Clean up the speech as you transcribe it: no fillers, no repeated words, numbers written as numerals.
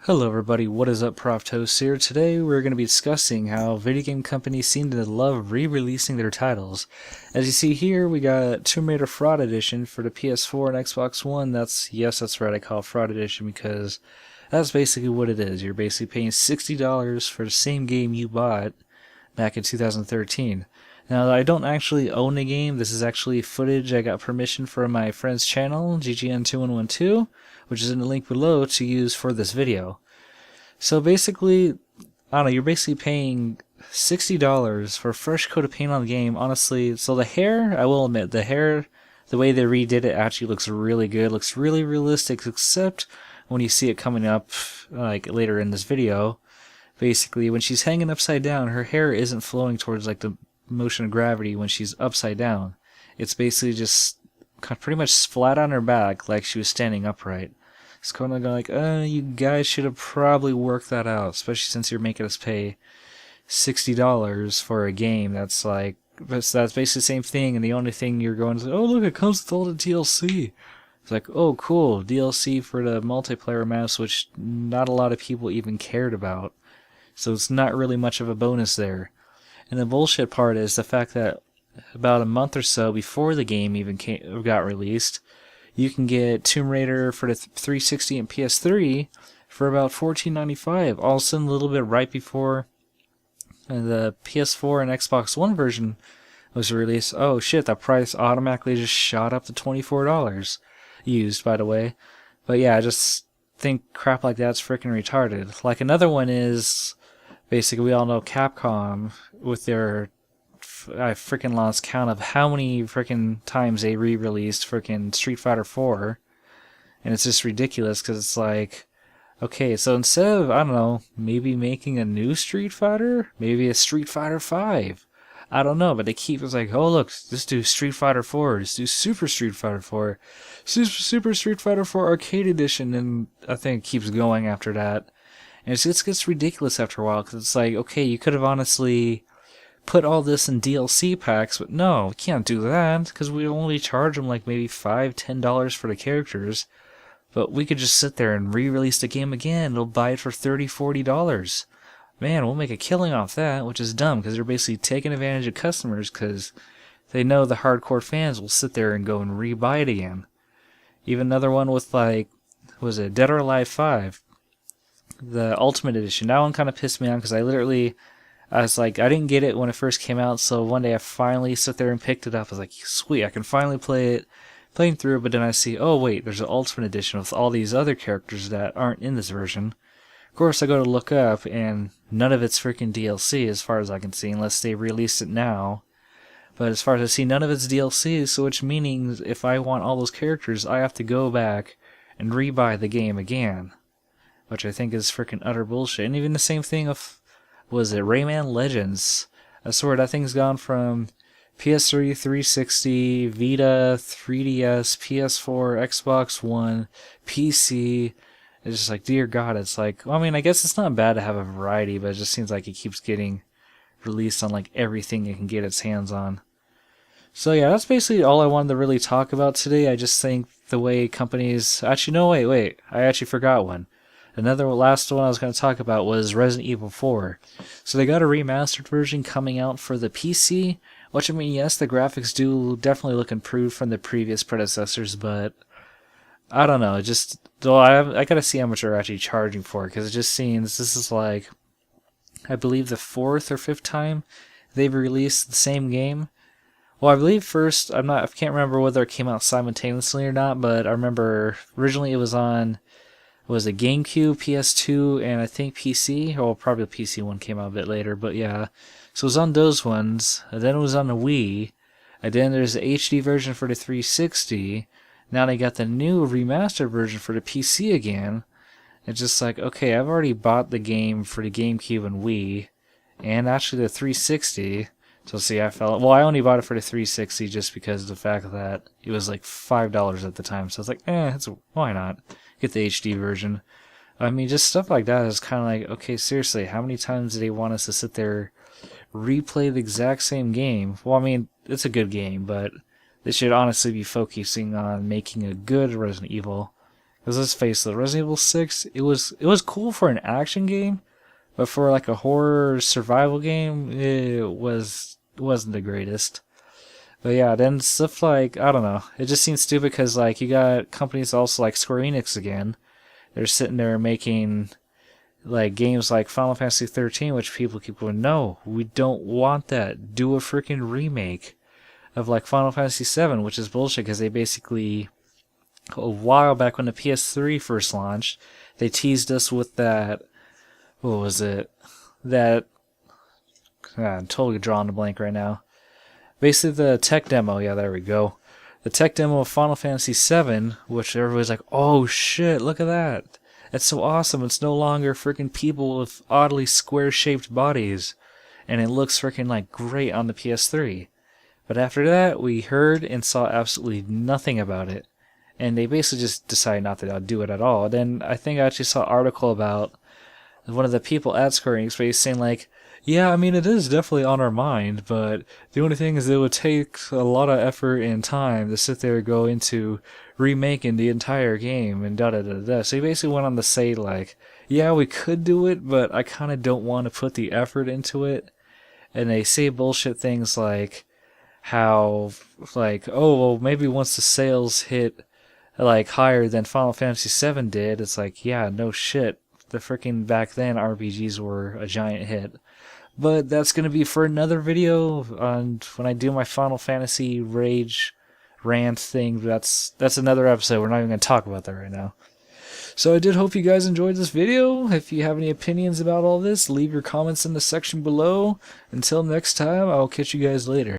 Hello everybody, what is up, Prof here. Today we're going to be discussing how video game companies seem to love re-releasing their titles. As you see here, we got Tomb Raider Fraud Edition for the PS4 and Xbox One. That's right, I call it Fraud Edition because that's basically what it is. You're basically paying $60 for the same game you bought back in 2013. Now, I don't actually own the game. This is actually footage I got permission from my friend's channel, GGN2112, which is in the link below to use for this video. So basically, I don't know, you're basically paying $60 for a fresh coat of paint on the game. Honestly, so the hair, I will admit, the way they redid it actually looks really good, looks really realistic, except when you see it coming up like later in this video. Basically, when she's hanging upside down, her hair isn't flowing towards like the motion of gravity when she's upside down. It's basically just pretty much flat on her back like she was standing upright. It's kind of like, you guys should have probably worked that out, especially since you're making us pay $60 for a game that's basically the same thing, and the only thing you're going to say, oh look, it comes with all the DLC. It's like, oh cool, DLC for the multiplayer maps, which not a lot of people even cared about. So it's not really much of a bonus there. And the bullshit part is the fact that about a month or so before the game even got released, you can get Tomb Raider for the 360 and PS3 for about $14.95. All of a sudden, a little bit right before the PS4 and Xbox One version was released, oh shit, that price automatically just shot up to $24. Used, by the way. But yeah, I just think crap like that's freaking retarded. Like another one is, basically, we all know Capcom with their, I freaking lost count of how many freaking times they re-released freaking Street Fighter 4, and it's just ridiculous because it's like, okay, so instead of, I don't know, maybe making a new Street Fighter, maybe a Street Fighter 5, I don't know, but they keep, it's like, oh look, just do Street Fighter 4, just do Super Street Fighter 4, Super Street Fighter 4 Arcade Edition, and I think it keeps going after that. And it just gets ridiculous after a while, because it's like, okay, you could have honestly put all this in DLC packs, but no, we can't do that, because we only charge them like maybe $5, $10 for the characters. But we could just sit there and re-release the game again. They'll buy it for $30, $40. Man, we'll make a killing off that, which is dumb, because they're basically taking advantage of customers, because they know the hardcore fans will sit there and go and re-buy it again. Even another one with, like, was it Dead or Alive 5? The Ultimate Edition. That one kind of pissed me off, because I was like, I didn't get it when it first came out, so one day I finally sit there and picked it up. I was like, sweet, I can finally play it, playing through it, but then I see, oh wait, there's an Ultimate Edition with all these other characters that aren't in this version. Of course, I go to look up, and none of it's freaking DLC as far as I can see, unless they released it now. But as far as I see, none of it's DLC, so which means if I want all those characters, I have to go back and re-buy the game again. Which I think is freaking utter bullshit. And even the same thing of, was it Rayman Legends? I swear that thing's gone from PS3, 360, Vita, 3DS, PS4, Xbox One, PC. It's just like, dear God, it's like, well, I mean, I guess it's not bad to have a variety, but it just seems like it keeps getting released on like everything it can get its hands on. So yeah, that's basically all I wanted to really talk about today. I just think the way companies... Actually, no, wait. I actually forgot one. Last one I was going to talk about was Resident Evil 4. So they got a remastered version coming out for the PC, which, I mean, yes, the graphics do definitely look improved from the previous predecessors, but I don't know, I gotta see how much they're actually charging for it, because it just seems this is like, I believe the fourth or fifth time they've released the same game. Well, I believe first, I can't remember whether it came out simultaneously or not, but I remember originally it was on, was it GameCube, PS2, and I think PC? Well, probably the PC one came out a bit later, but yeah. So it was on those ones, and then it was on the Wii, and then there's the HD version for the 360. Now they got the new remastered version for the PC again. It's just like, okay, I've already bought the game for the GameCube and Wii, and actually the 360. So see, I only bought it for the 360 just because of the fact that it was like $5 at the time. So I was like, why not? Get the HD version. I mean, just stuff like that is kind of like, okay, seriously, how many times do they want us to sit there, replay the exact same game? Well, I mean, it's a good game, but they should honestly be focusing on making a good Resident Evil. Because let's face it, Resident Evil 6, it was cool for an action game, but for like a horror survival game, it wasn't the greatest. But yeah, then stuff like, I don't know, it just seems stupid because like you got companies also like Square Enix again. They're sitting there making like games like Final Fantasy 13, which people keep going, no, we don't want that. Do a freaking remake of like Final Fantasy 7, which is bullshit because they basically, a while back when the PS3 first launched, they teased us with that, what was it? That, I'm totally drawing a blank right now. Basically the tech demo, yeah, there we go. The tech demo of Final Fantasy 7, which everybody's like, oh shit, look at that. That's so awesome. It's no longer freaking people with oddly square-shaped bodies. And it looks freaking like great on the PS3. But after that, we heard and saw absolutely nothing about it. And they basically just decided not to do it at all. Then I think I actually saw an article about one of the people at Square Enix saying like, yeah, I mean, it is definitely on our mind, but the only thing is it would take a lot of effort and time to sit there and go into remaking the entire game and da da da da. So he basically went on to say like, yeah, we could do it, but I kind of don't want to put the effort into it. And they say bullshit things like how, like, oh, well, maybe once the sales hit like higher than Final Fantasy VII did, it's like, yeah, no shit. The freaking back then RPGs were a giant hit. But that's going to be for another video on when I do my Final Fantasy Rage rant thing. That's another episode. We're not even going to talk about that right now. So I did hope you guys enjoyed this video. If you have any opinions about all this, leave your comments in the section below. Until next time, I'll catch you guys later.